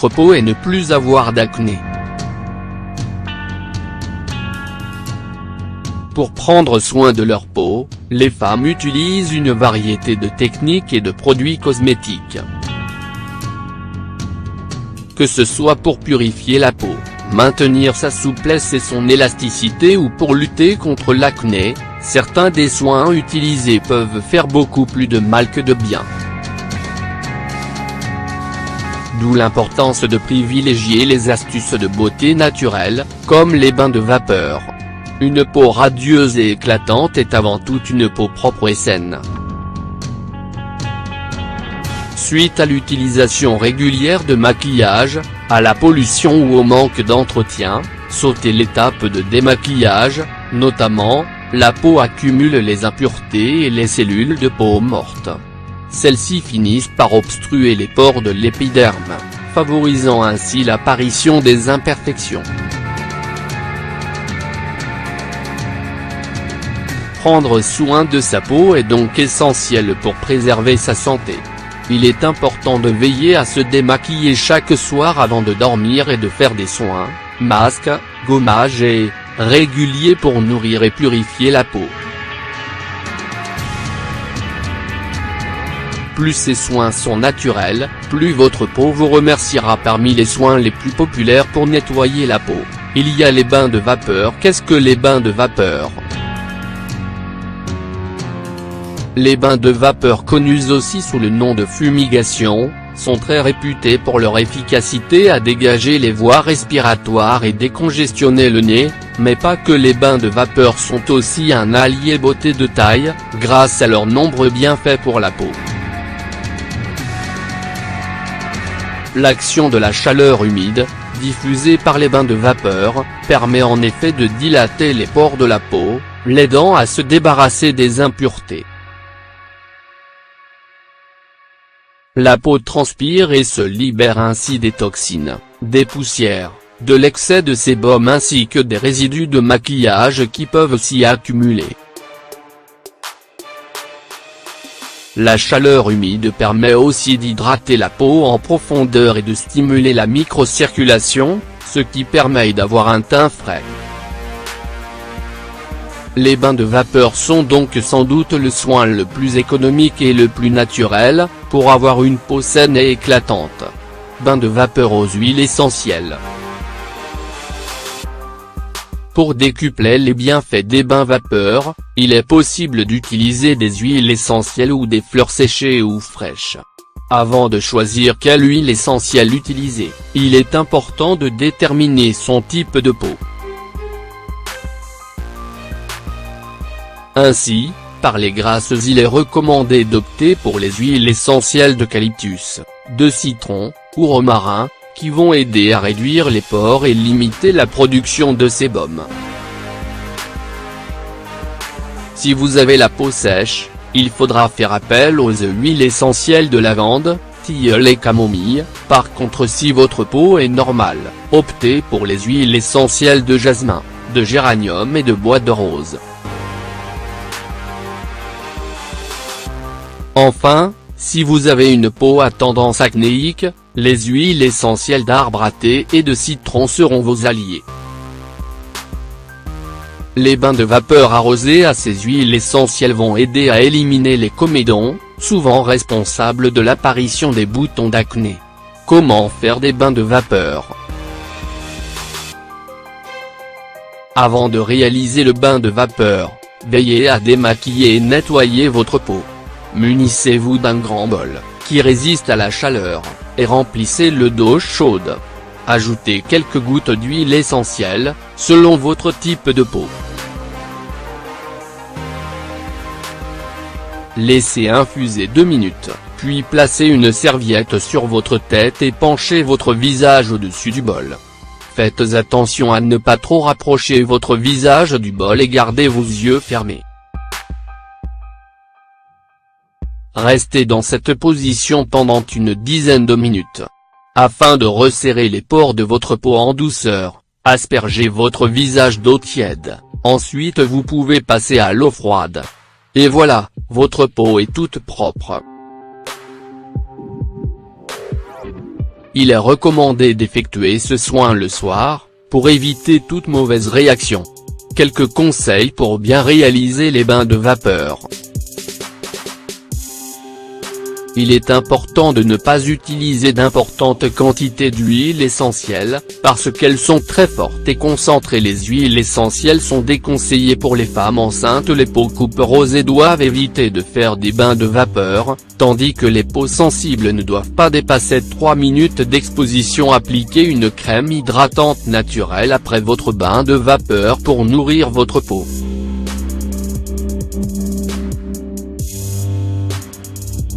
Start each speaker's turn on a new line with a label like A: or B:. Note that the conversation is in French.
A: votre peau et ne plus avoir d'acné. Pour prendre soin de leur peau, les femmes utilisent une variété de techniques et de produits cosmétiques. Que ce soit pour purifier la peau, maintenir sa souplesse et son élasticité ou pour lutter contre l'acné, certains des soins utilisés peuvent faire beaucoup plus de mal que de bien. D'où l'importance de privilégier les astuces de beauté naturelle, comme les bains de vapeur. Une peau radieuse et éclatante est avant tout une peau propre et saine. Suite à l'utilisation régulière de maquillage, à la pollution ou au manque d'entretien, sautez l'étape de démaquillage, notamment, la peau accumule les impuretés et les cellules de peau mortes. Celles-ci finissent par obstruer les pores de l'épiderme, favorisant ainsi l'apparition des imperfections. Prendre soin de sa peau est donc essentiel pour préserver sa santé. Il est important de veiller à se démaquiller chaque soir avant de dormir et de faire des soins, masques, gommages et réguliers pour nourrir et purifier la peau. Plus ces soins sont naturels, plus votre peau vous remerciera. Parmi les soins les plus populaires pour nettoyer la peau, il y a les bains de vapeur. Qu'est-ce que les bains de vapeur ? Les bains de vapeur, connus aussi sous le nom de fumigation, sont très réputés pour leur efficacité à dégager les voies respiratoires et décongestionner le nez, mais pas que. Les bains de vapeur sont aussi un allié beauté de taille, grâce à leurs nombreux bienfaits pour la peau. L'action de la chaleur humide, diffusée par les bains de vapeur, permet en effet de dilater les pores de la peau, l'aidant à se débarrasser des impuretés. La peau transpire et se libère ainsi des toxines, des poussières, de l'excès de sébum ainsi que des résidus de maquillage qui peuvent s'y accumuler. La chaleur humide permet aussi d'hydrater la peau en profondeur et de stimuler la microcirculation, ce qui permet d'avoir un teint frais. Les bains de vapeur sont donc sans doute le soin le plus économique et le plus naturel, pour avoir une peau saine et éclatante. Bains de vapeur aux huiles essentielles. Pour décupler les bienfaits des bains vapeur, il est possible d'utiliser des huiles essentielles ou des fleurs séchées ou fraîches. Avant de choisir quelle huile essentielle utiliser, il est important de déterminer son type de peau. Ainsi, par les grasses il est recommandé d'opter pour les huiles essentielles d'eucalyptus, de citron, ou romarin, qui vont aider à réduire les pores et limiter la production de sébum. Si vous avez la peau sèche, il faudra faire appel aux huiles essentielles de lavande, tilleul et camomille. Par contre, si votre peau est normale, optez pour les huiles essentielles de jasmin, de géranium et de bois de rose. Enfin, si vous avez une peau à tendance acnéique, les huiles essentielles d'arbre à thé et de citron seront vos alliés. Les bains de vapeur arrosés à ces huiles essentielles vont aider à éliminer les comédons, souvent responsables de l'apparition des boutons d'acné. Comment faire des bains de vapeur ? Avant de réaliser le bain de vapeur, veillez à démaquiller et nettoyer votre peau. Munissez-vous d'un grand bol, qui résiste à la chaleur, et remplissez-le d'eau chaude. Ajoutez quelques gouttes d'huile essentielle, selon votre type de peau. Laissez infuser 2 minutes, puis placez une serviette sur votre tête et penchez votre visage au-dessus du bol. Faites attention à ne pas trop rapprocher votre visage du bol et gardez vos yeux fermés. Restez dans cette position pendant une dizaine de minutes. Afin de resserrer les pores de votre peau en douceur, aspergez votre visage d'eau tiède, ensuite vous pouvez passer à l'eau froide. Et voilà, votre peau est toute propre. il est recommandé d'effectuer ce soin le soir, pour éviter toute mauvaise réaction. Quelques conseils pour bien réaliser les bains de vapeur. Il est important de ne pas utiliser d'importantes quantités d'huile essentielle, parce qu'elles sont très fortes et concentrées. Les huiles essentielles sont déconseillées pour les femmes enceintes. Les peaux couperosées doivent éviter de faire des bains de vapeur, tandis que les peaux sensibles ne doivent pas dépasser 3 minutes d'exposition. Appliquez une crème hydratante naturelle après votre bain de vapeur pour nourrir votre peau.